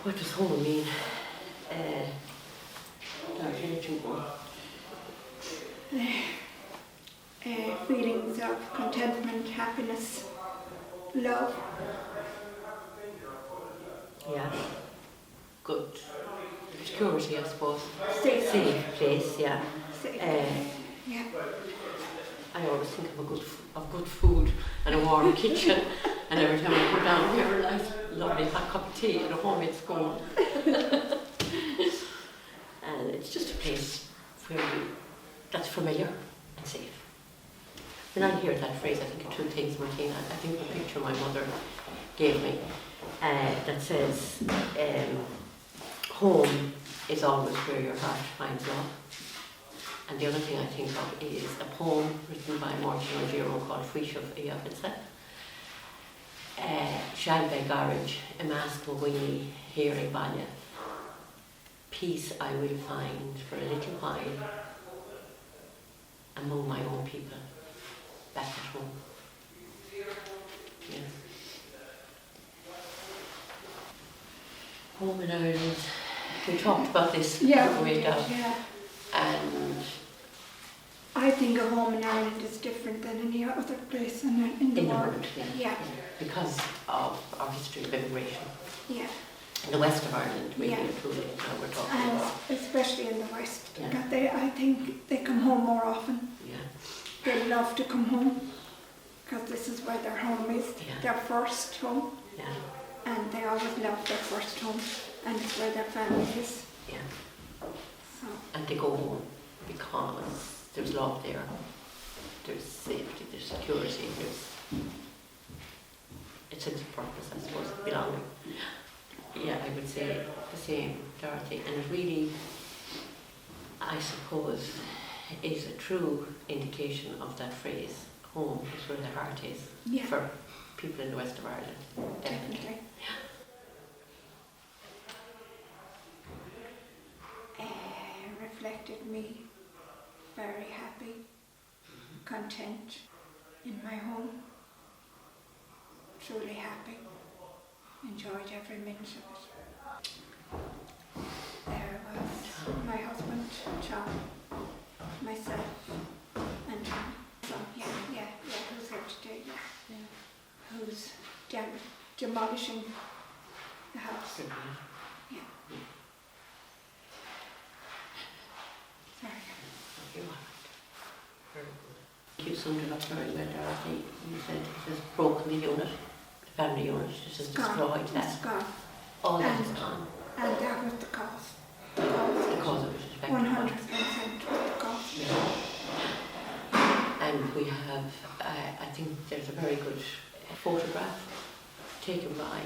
What does home mean? Darcy, let you go. Feelings of contentment, happiness, love. Yeah. Good. Security, I suppose. Safe. Safe place, yeah. Safe. Yeah. I always think of good food and a warm kitchen, and every time I go down here, a nice, lovely hot cup of tea and a homemade scone. And it's just a place that's familiar and safe. When I hear that phrase, I think of two things, Martina. I think the picture my mother gave me that says, home is always where your heart finds love. And the other thing I think of is a poem written by Martin O'Giro called Fuisha Iabitsa. Shalbe Garage, Imask Mawini, Hearing Banya. Peace I will find for a little while among my own people, back at home. Yeah. Home in Ireland. We talked about this on the way down. Yeah. And I think a home in Ireland is different than any other place in the world. Yeah. Because of our history of immigration. Yeah. In the west of Ireland, really and truly, now we're talking And about. especially in the west. Yeah. That I think they come home more often. Yeah. They love to come home because this is where their home is, Yeah. their first home. Yeah. And they always love their first home, and it's where their family is. Yeah. So. And they go home because there's love there, there's safety, there's security, there's a sense of purpose, I suppose, belonging. Yeah, I would say the same, Dorothy. And it really, I suppose, is a true indication of that phrase, home is where the heart is, Yeah. for people in the west of Ireland. Definitely. Reflected me very happy, content in my home, truly happy, enjoyed every minute of it. There was my husband, John, myself, and John. So, who's here today, who's demolishing the house. Yeah. Sorry. You summed it up very well, Dorothy. You said it has broken the unit, the family unit, it has destroyed that. It's gone. All that is gone. And that was the cause. Because of it, effectively. 100% the cause. Yeah. And we have, I think there's a very good photograph taken by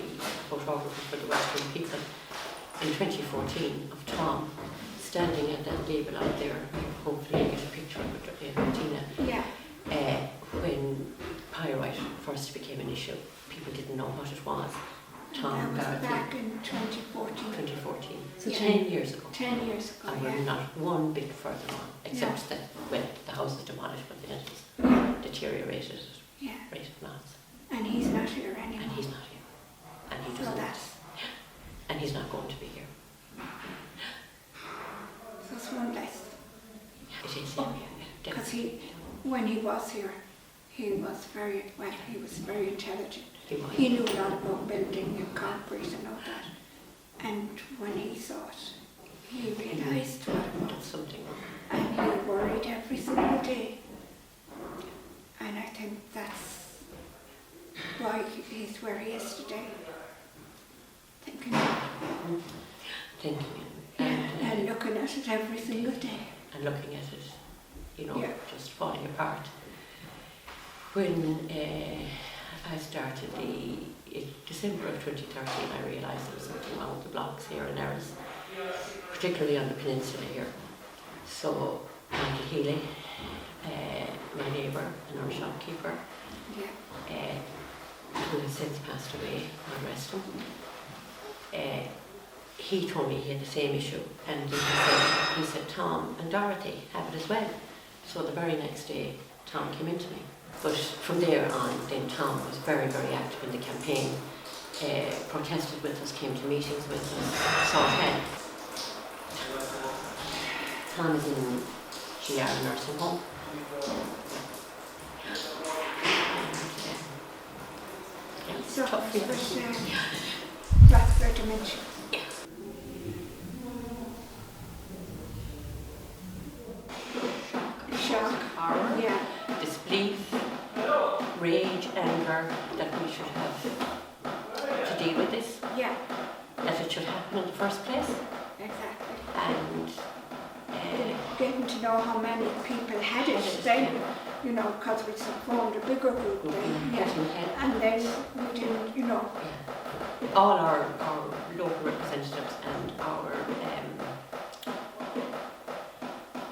photographers for the Western People in 2014 of Tom standing at that label out there. Hopefully you get a picture of it, Martina. Yeah. When pyrite first became an issue, people didn't know what it was. Tom That was Garrett. back in 2014. 2014. So Yeah. 10 years ago. 10 years ago, And we're not one bit further on, except that when the house is demolished, but then it's deteriorated Yeah. rate of knots. And he's not here anymore. And he's not here. And he So doesn't. that's And he's not going to be here. one less. It is, Oh, yeah, because definitely. when he was here, he was very intelligent. He was. He knew a lot about building and concrete and all that. And when he saw it, he realised what it Did was. something. And he worried every single day. And I think that's why he's where he is today. Thinking, Thinking and looking at it every single day. and looking at it, you know, Yeah. just falling apart. When I started in December of 2013, I realised there was something wrong with the blocks here in Erris, particularly on the peninsula here. So Michael Healy, my neighbour and our shopkeeper, Yeah. who has since passed away, God rest him, he told me he had the same issue, and he said, Tom and Dorothy have it as well. So the very next day, Tom came into me. But from there on, then Tom was very, very active in the campaign protested with us, came to meetings with us, saw Ken. Tom is in GR nursing home. And, it's So tough, with yeah. vascular dementia. Shock. Horror, Yeah. disbelief, rage, anger, that we should have to deal with this, Yeah. that it should happen in the first place, Exactly. and Getting to know how many people had it then, you know, because we formed a bigger group then. Yeah. And then we didn't, you know. all our local representatives and our,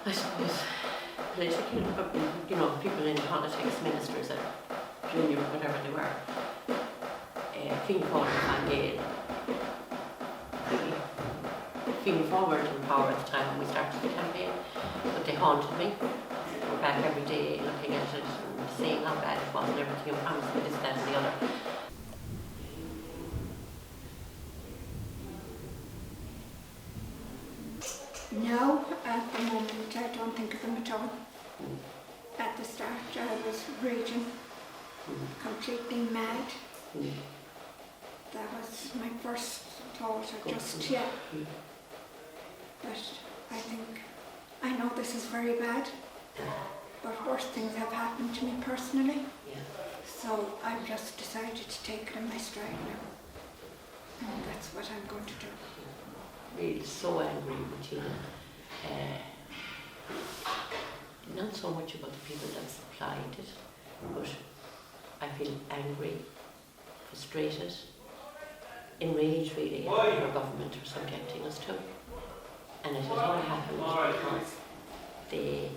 I suppose, political, you know, people in politics, ministers and junior, whatever they were, feeling forward and Gael, really feeling forward in power at the time when we started the campaign, but they haunted me. We're back every day looking at it and seeing how bad it was and everything, and promised me this, that and the other. No, at the moment I don't think of them at all. At the start I was raging, completely mad. That was my first thought, yeah. But I think, I know this is very bad, but worse things have happened to me personally. Yeah. So I've just decided to take it in my stride now. And that's what I'm going to do. Really so angry with Tina. Not so much about the people that supplied it, but I feel angry, frustrated, enraged really at what our government are subjecting us to. And it has all happened because they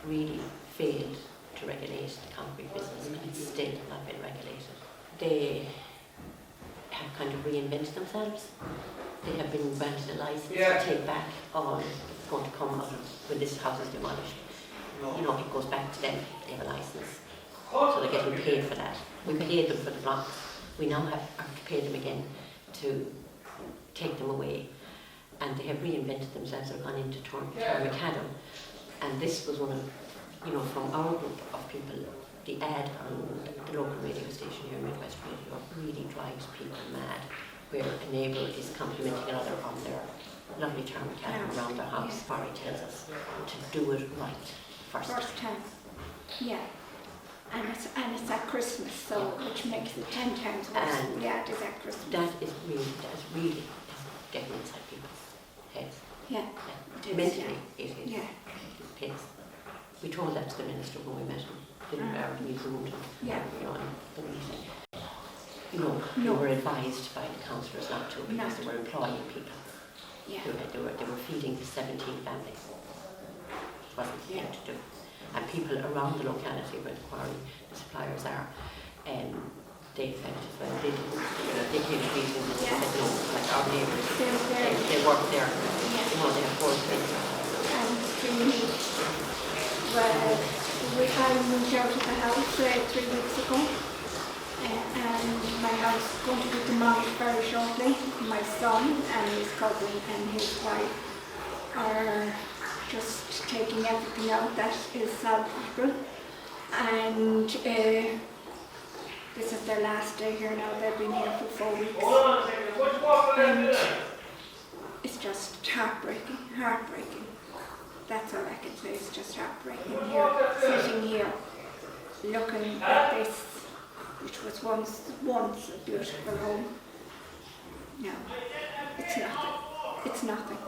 really failed to regulate the concrete business, and it's still not been regulated. They have kind of reinvented themselves. They have been granted a license to take back all that's going to come out of when this house is demolished. You know, it goes back to them. They have a license, so they're getting paid for that. We paid them for the blocks. We now have to pay them again to take them away. And they have reinvented themselves. They've gone into Tormacadam, and this was one of, you know, from our group of people. The ad on the local radio station here, Midwest Radio, really drives people mad, where a neighbour is complimenting another on their lovely Tormacadam around their house. Barry tells us to do it right first time. Yeah. And it's at Christmas, so which makes it 10 times worse. And yeah, it is at Christmas. That is really getting inside people's heads. Yeah. Mentally, it is. Yeah. It pays. We told that to the minister when we met him. Didn't bear to meet him. Yeah. You know, and the meeting. You know, we were advised by the councillors not to because they were employing people. Yeah. They were feeding 17 families. It wasn't the thing to do. And people around the locality where the quarry, the suppliers are, they felt as well. They didn't, you know, they came to meetings and they said no, like our neighbours, they work there. You know, they have 4 kids. Well, I moved out of the house 3 weeks ago, and my house is going to be demolished very shortly. My son and his cousin and his wife are just taking everything out that is salvageable, and this is their last day here now. They've been here for 4 weeks, and it's just heartbreaking. That's all I can say. It's just heartbreaking here, sitting here, looking at this, which was once a beautiful home. No, it's nothing. It's nothing.